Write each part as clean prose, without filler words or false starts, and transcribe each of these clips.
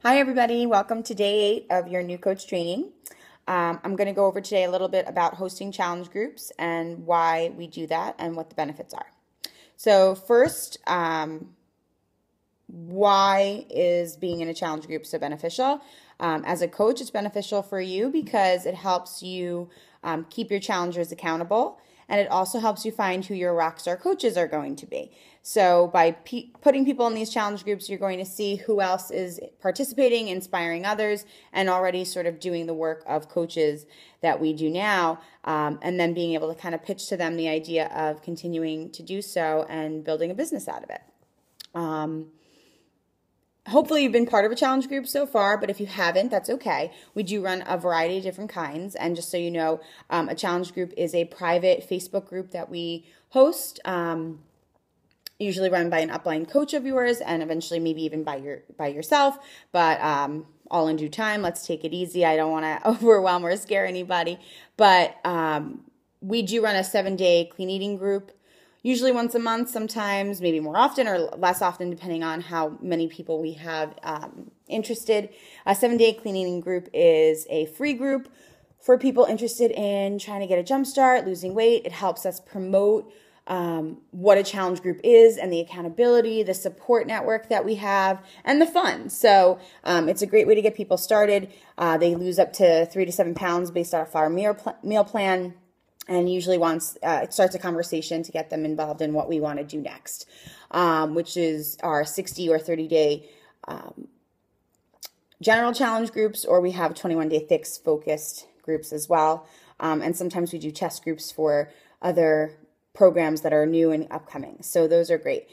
Hi everybody, welcome to day 8 of your new coach training. I'm going to go over today a little bit about hosting challenge groups and why we do that and what the benefits are. So first, why is being in a challenge group so beneficial? As a coach, it's beneficial for you because it helps you keep your challengers accountable, and it also helps you find who your rockstar coaches are going to be. So by putting people in these challenge groups, you're going to see who else is participating, inspiring others, and already sort of doing the work of coaches that we do now, and then being able to kind of pitch to them the idea of continuing to do so and building a business out of it. Hopefully you've been part of a challenge group so far, but if you haven't, that's okay. We do run a variety of different kinds, and just so you know, a challenge group is a private Facebook group that we host, usually run by an upline coach of yours, and eventually maybe even by yourself, but all in due time. Let's take it easy. I don't want to overwhelm or scare anybody, but we do run a 7-day clean eating group, usually once a month, sometimes maybe more often or less often, depending on how many people we have interested. A 7-day clean eating group is a free group for people interested in trying to get a jump start, losing weight. It helps us promote what a challenge group is and the accountability, the support network that we have, and the fun. So it's a great way to get people started. They lose up to 3 to 7 pounds based off our meal plan. And usually it starts a conversation to get them involved in what we want to do next, which is our 60 or 30-day general challenge groups, or we have 21-day fix focused groups as well. And sometimes we do test groups for other programs that are new and upcoming. So those are great.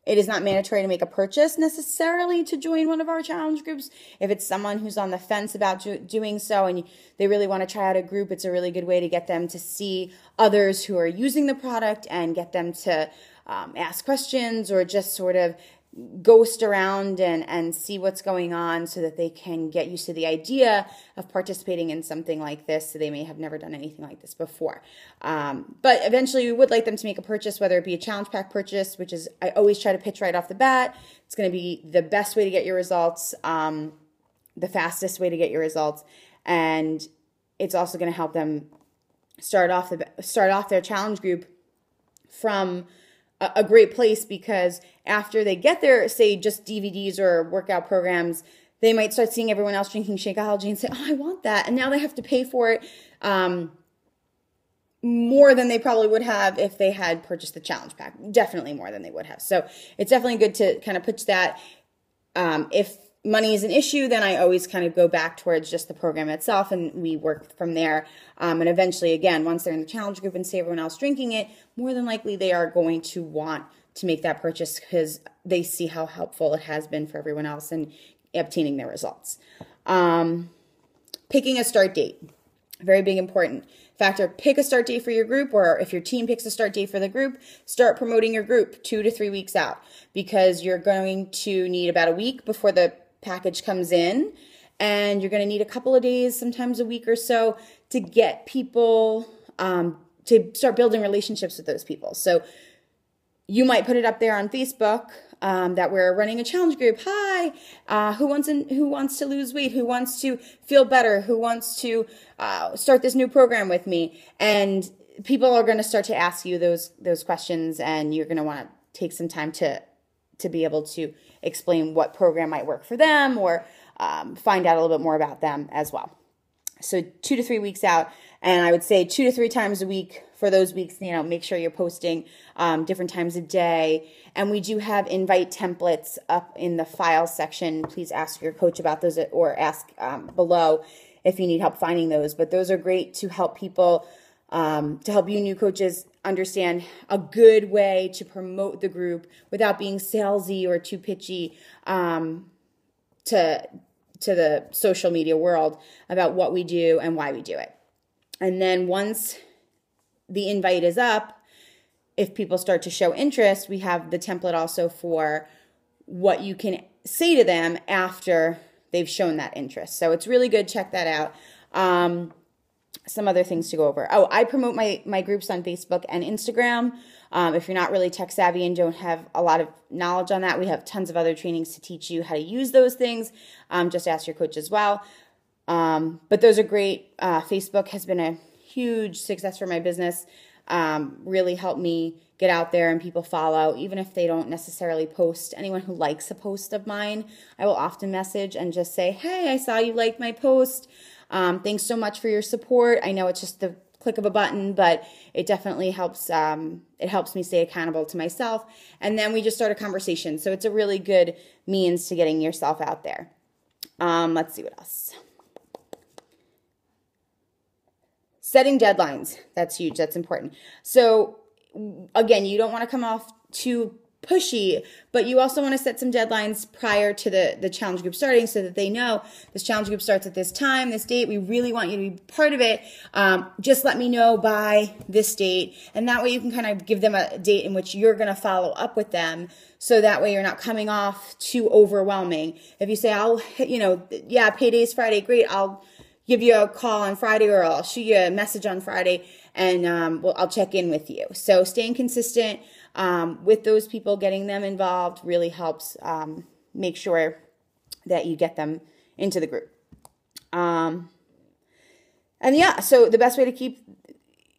It is not mandatory to make a purchase necessarily to join one of our challenge groups. If it's someone who's on the fence about doing so and they really want to try out a group, it's a really good way to get them to see others who are using the product and get them to ask questions or just sort of ghost around and see what's going on so that they can get used to the idea of participating in something like this. So they may have never done anything like this before. But eventually we would like them to make a purchase, whether it be a challenge pack purchase, which is, I always try to pitch right off the bat. It's going to be the best way to get your results, the fastest way to get your results. And it's also going to help them start off their challenge group from a great place, because after they get their, say, just DVDs or workout programs, they might start seeing everyone else drinking Shakeology and say, oh, I want that. And now they have to pay for it more than they probably would have if they had purchased the challenge pack. Definitely more than they would have. So it's definitely good to kind of pitch that. If money is an issue, then I always kind of go back towards just the program itself, and we work from there. And eventually, again, once they're in the challenge group and see everyone else drinking it, more than likely they are going to want to make that purchase because they see how helpful it has been for everyone else in obtaining their results. Picking a start date, very big important factor. Pick a start date for your group, or if your team picks a start date for the group, start promoting your group 2 to 3 weeks out, because you're going to need about a week before the package comes in, and you're going to need a couple of days, sometimes a week or so, to get people to start building relationships with those people. So you might put it up there on Facebook that we're running a challenge group. Hi, who wants to lose weight? Who wants to feel better? Who wants to start this new program with me? And people are going to start to ask you those questions, and you're going to want to take some time to be able to explain what program might work for them, or find out a little bit more about them as well. So 2 to 3 weeks out, and I would say 2 to 3 times a week for those weeks. Make sure you're posting different times a day. And we do have invite templates up in the files section. Please ask your coach about those, or ask below if you need help finding those. But those are great to help people, to help you new coaches understand a good way to promote the group without being salesy or too pitchy to the social media world about what we do and why we do it. And then once the invite is up, if people start to show interest, we have the template also for what you can say to them after they've shown that interest. So it's really good. Check that out. Some other things to go over. Oh, I promote my groups on Facebook and Instagram. If you're not really tech savvy and don't have a lot of knowledge on that, we have tons of other trainings to teach you how to use those things. Just ask your coach as well. But those are great. Facebook has been a huge success for my business. Really helped me get out there and people follow, even if they don't necessarily post. Anyone who likes a post of mine, I will often message and just say, hey, I saw you liked my post. Thanks so much for your support. I know it's just the click of a button, but it definitely helps. It helps me stay accountable to myself. And then we just start a conversation. So it's a really good means to getting yourself out there. Let's see what else. Setting deadlines. That's huge. That's important. So again, you don't want to come off too pushy, but you also want to set some deadlines prior to the challenge group starting so that they know this challenge group starts at this time, this date. We really want you to be part of it. Just let me know by this date. And that way you can kind of give them a date in which you're going to follow up with them. So that way you're not coming off too overwhelming. If you say, yeah, payday's Friday, great. I'll give you a call on Friday or I'll shoot you a message on Friday and I'll check in with you. So staying consistent with those people, getting them involved really helps make sure that you get them into the group. And yeah, so the best way to keep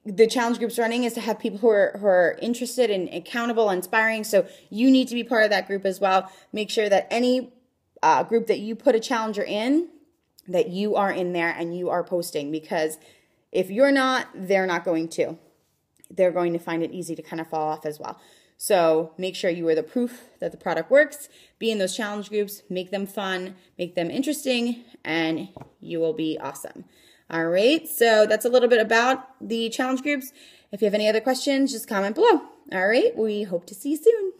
the challenge groups running is to have people who are interested and accountable, inspiring. So you need to be part of that group as well. Make sure that any group that you put a challenger in, that you are in there and you are posting, because if you're not, they're not going to. They're going to find it easy to kind of fall off as well. So make sure you are the proof that the product works. Be in those challenge groups, make them fun, make them interesting, and you will be awesome. All right, so that's a little bit about the challenge groups. If you have any other questions, just comment below. All right, we hope to see you soon.